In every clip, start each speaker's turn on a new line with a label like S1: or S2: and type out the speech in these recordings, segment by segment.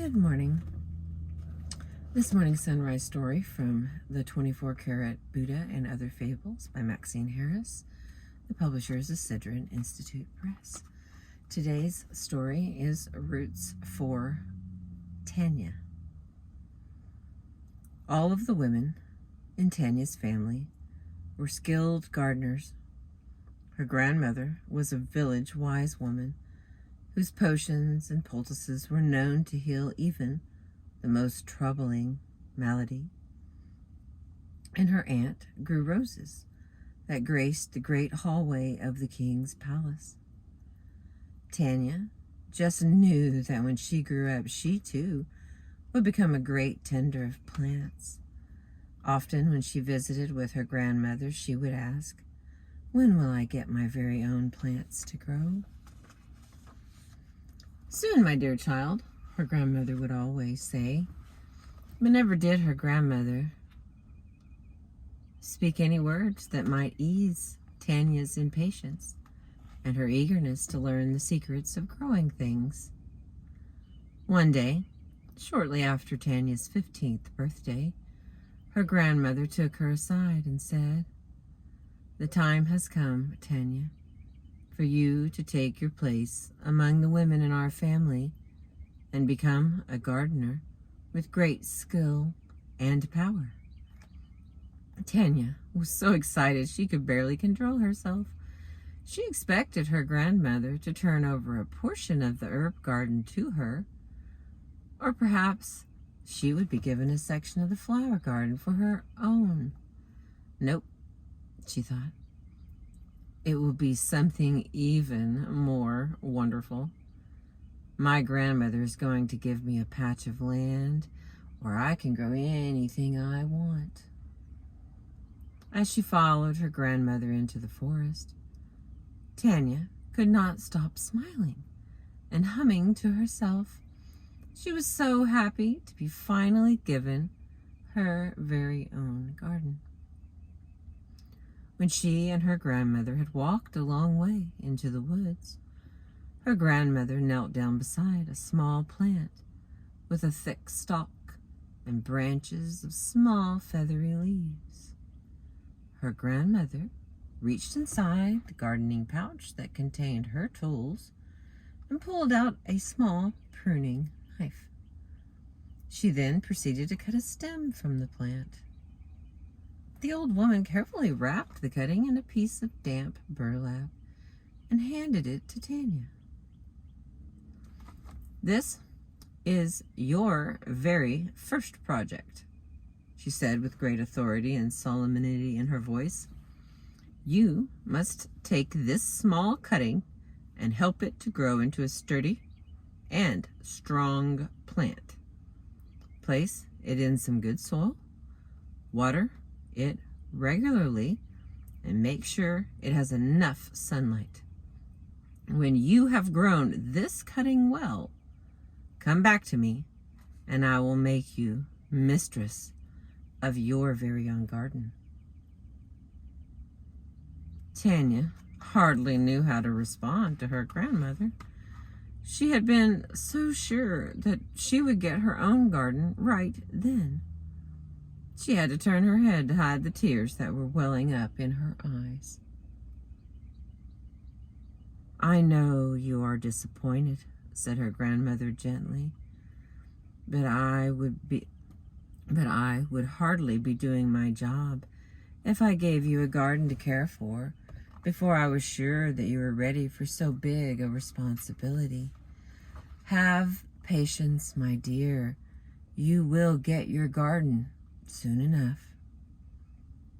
S1: Good morning. This morning's sunrise story from the 24 Carat Buddha and Other Fables by Maxine Harris. The publisher is the Sidran Institute Press. Today's story is Roots for Tanya. All of the women in Tanya's family were skilled gardeners. Her grandmother was a village wise woman whose potions and poultices were known to heal even the most troubling malady. And her aunt grew roses that graced the great hallway of the king's palace. Tanya just knew that when she grew up, she too would become a great tender of plants. Often when she visited with her grandmother, she would ask, "When will I get my very own plants to grow?" "Soon, my dear child," her grandmother would always say. But never did her grandmother speak any words that might ease Tanya's impatience and her eagerness to learn the secrets of growing things. One day, shortly after Tanya's 15th birthday, her grandmother took her aside and said, "The time has come, Tanya, for you to take your place among the women in our family and become a gardener with great skill and power." Tanya was so excited she could barely control herself. She expected her grandmother to turn over a portion of the herb garden to her, or perhaps she would be given a section of the flower garden for her own. Nope, she thought. It will be something even more wonderful. My grandmother is going to give me a patch of land where I can grow anything I want. As she followed her grandmother into the forest, Tanya could not stop smiling and humming to herself. She was so happy to be finally given her very own garden. When she and her grandmother had walked a long way into the woods, her grandmother knelt down beside a small plant with a thick stalk and branches of small feathery leaves. Her grandmother reached inside the gardening pouch that contained her tools and pulled out a small pruning knife. She then proceeded to cut a stem from the plant. The old woman carefully wrapped the cutting in a piece of damp burlap and handed it to Tanya. "This is your very first project," she said with great authority and solemnity in her voice. "You must take this small cutting and help it to grow into a sturdy and strong plant. Place it in some good soil, water it regularly, and make sure it has enough sunlight. When you have grown this cutting well, come back to me and I will make you mistress of your very own garden." Tanya hardly knew how to respond to her grandmother. She had been so sure that she would get her own garden right then. She had to turn her head to hide the tears that were welling up in her eyes. "I know you are disappointed," said her grandmother gently, but I would hardly be doing my job if I gave you a garden to care for before I was sure that you were ready for so big a responsibility. Have patience, my dear. You will get your garden soon enough."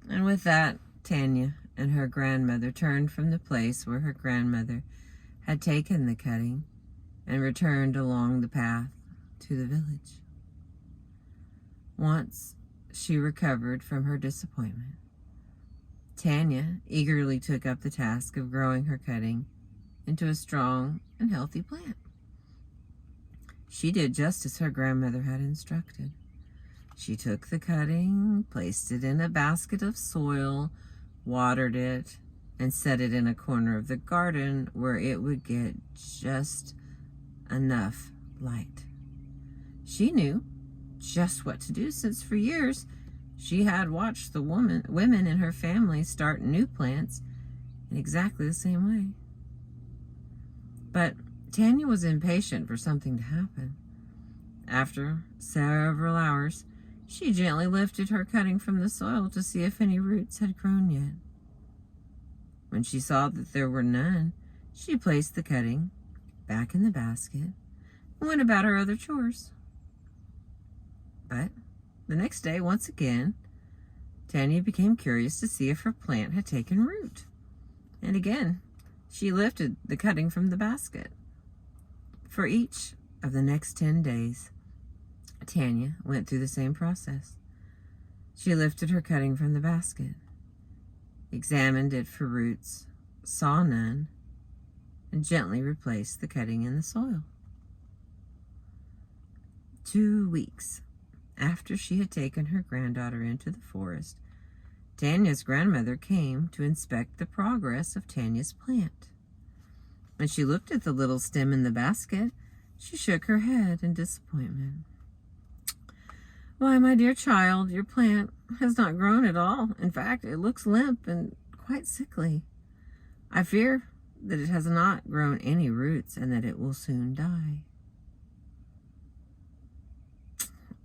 S1: And with that, Tanya and her grandmother turned from the place where her grandmother had taken the cutting and returned along the path to the village. Once she recovered from her disappointment, Tanya eagerly took up the task of growing her cutting into a strong and healthy plant. She did just as her grandmother had instructed. She took the cutting, placed it in a basket of soil, watered it, and set it in a corner of the garden where it would get just enough light. She knew just what to do, since for years she had watched the women in her family start new plants in exactly the same way. But Tanya was impatient for something to happen. After several hours, she gently lifted her cutting from the soil to see if any roots had grown yet. When she saw that there were none, she placed the cutting back in the basket and went about her other chores. But the next day, once again, Tanya became curious to see if her plant had taken root. And again, she lifted the cutting from the basket. For each of the next 10 days, Tanya went through the same process. She lifted her cutting from the basket, examined it for roots, saw none, and gently replaced the cutting in the soil. 2 weeks after she had taken her granddaughter into the forest, Tanya's grandmother came to inspect the progress of Tanya's plant. When she looked at the little stem in the basket, she shook her head in disappointment. "Why, my dear child, your plant has not grown at all. In fact, it looks limp and quite sickly. I fear that it has not grown any roots and that it will soon die."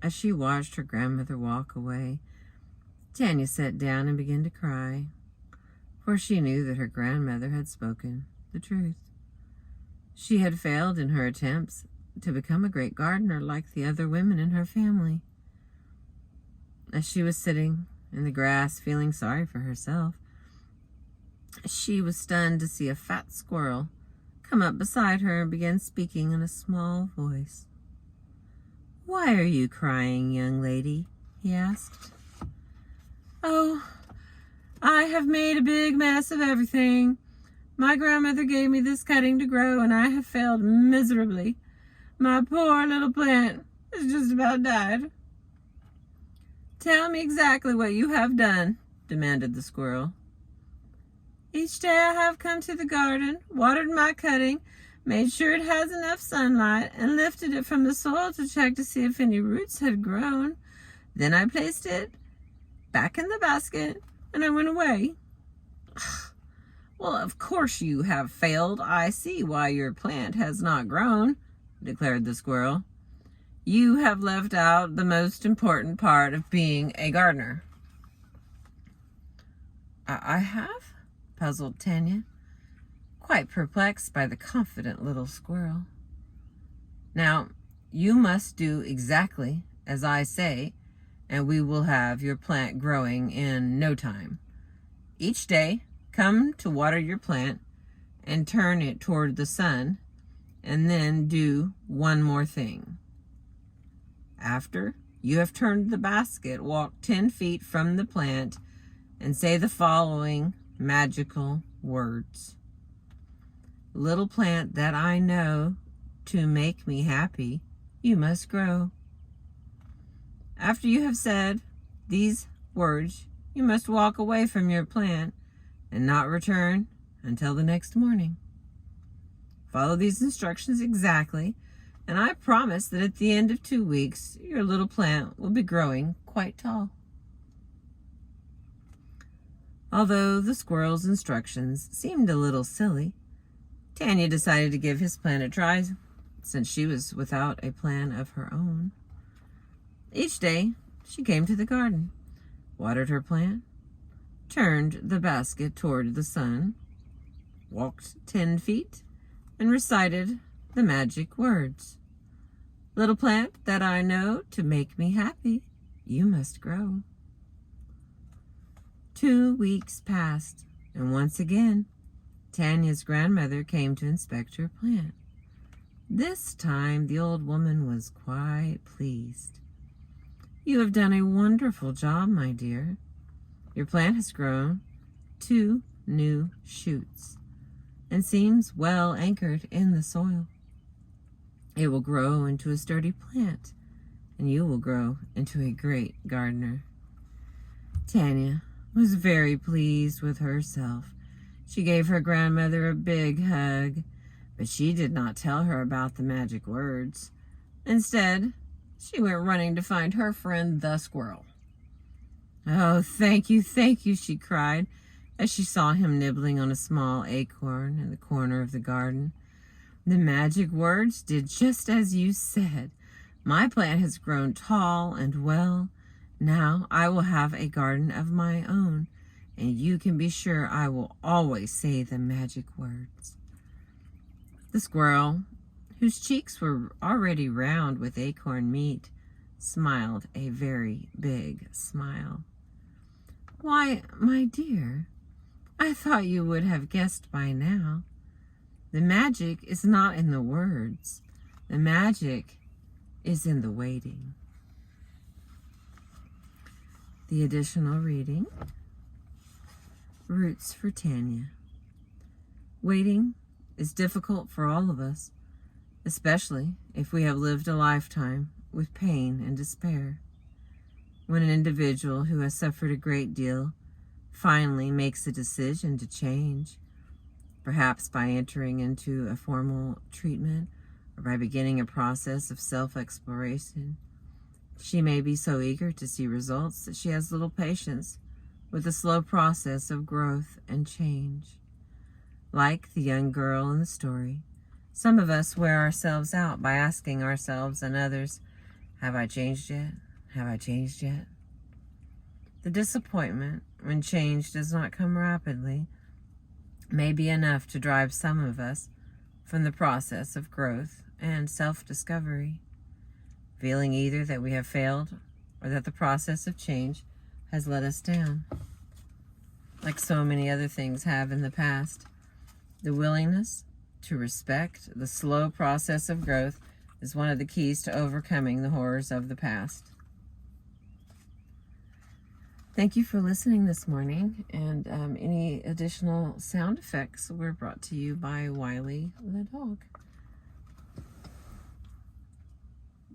S1: As she watched her grandmother walk away, Tanya sat down and began to cry, for she knew that her grandmother had spoken the truth. She had failed in her attempts to become a great gardener like the other women in her family. As she was sitting in the grass feeling sorry for herself, she was stunned to see a fat squirrel come up beside her and begin speaking in a small voice. "Why are you crying, young lady?" he asked. "Oh, I have made a big mess of everything. My grandmother gave me this cutting to grow, and I have failed miserably. My poor little plant has just about died." "Tell me exactly what you have done," demanded the squirrel. "Each day I have come to the garden, watered my cutting, made sure it has enough sunlight, and lifted it from the soil to check to see if any roots had grown. Then I placed it back in the basket, and I went away." "Well, of course you have failed. I see why your plant has not grown," declared the squirrel. "You have left out the most important part of being a gardener." I have?" puzzled Tanya, quite perplexed by the confident little squirrel. "Now, you must do exactly as I say, and we will have your plant growing in no time. Each day, come to water your plant and turn it toward the sun, and then do one more thing. After you have turned the basket, walk 10 feet from the plant and say the following magical words. 'Little plant that I know, to make me happy, you must grow.' After you have said these words, you must walk away from your plant and not return until the next morning. Follow these instructions exactly, and I promise that at the end of 2 weeks, your little plant will be growing quite tall." Although the squirrel's instructions seemed a little silly, Tanya decided to give his plan a try, since she was without a plan of her own. Each day, she came to the garden, watered her plant, turned the basket toward the sun, walked 10 feet, and recited the magic words. "Little plant that I know, to make me happy, you must grow." 2 weeks passed, and once again, Tanya's grandmother came to inspect her plant. This time, the old woman was quite pleased. "You have done a wonderful job, my dear. Your plant has grown 2 new shoots and seems well anchored in the soil. It will grow into a sturdy plant, and you will grow into a great gardener." Tanya was very pleased with herself. She gave her grandmother a big hug, but she did not tell her about the magic words. Instead, she went running to find her friend the squirrel. "Oh, thank you," she cried, as she saw him nibbling on a small acorn in the corner of the garden. "The magic words did just as you said. My plant has grown tall and well. Now I will have a garden of my own, and you can be sure I will always say the magic words." The squirrel, whose cheeks were already round with acorn meat, smiled a very big smile. "Why, my dear, I thought you would have guessed by now. The magic is not in the words. The magic is in the waiting." The additional reading, Roots for Tanya. Waiting is difficult for all of us, especially if we have lived a lifetime with pain and despair. When an individual who has suffered a great deal finally makes a decision to change, perhaps by entering into a formal treatment or by beginning a process of self-exploration, she may be so eager to see results that she has little patience with the slow process of growth and change. Like the young girl in the story, some of us wear ourselves out by asking ourselves and others, "Have I changed yet? Have I changed yet?" The disappointment when change does not come rapidly may be enough to drive some of us from the process of growth and self-discovery, feeling either that we have failed or that the process of change has let us down. Like so many other things have in the past, the willingness to respect the slow process of growth is one of the keys to overcoming the horrors of the past. Thank you for listening this morning, and any additional sound effects were brought to you by Wiley the dog.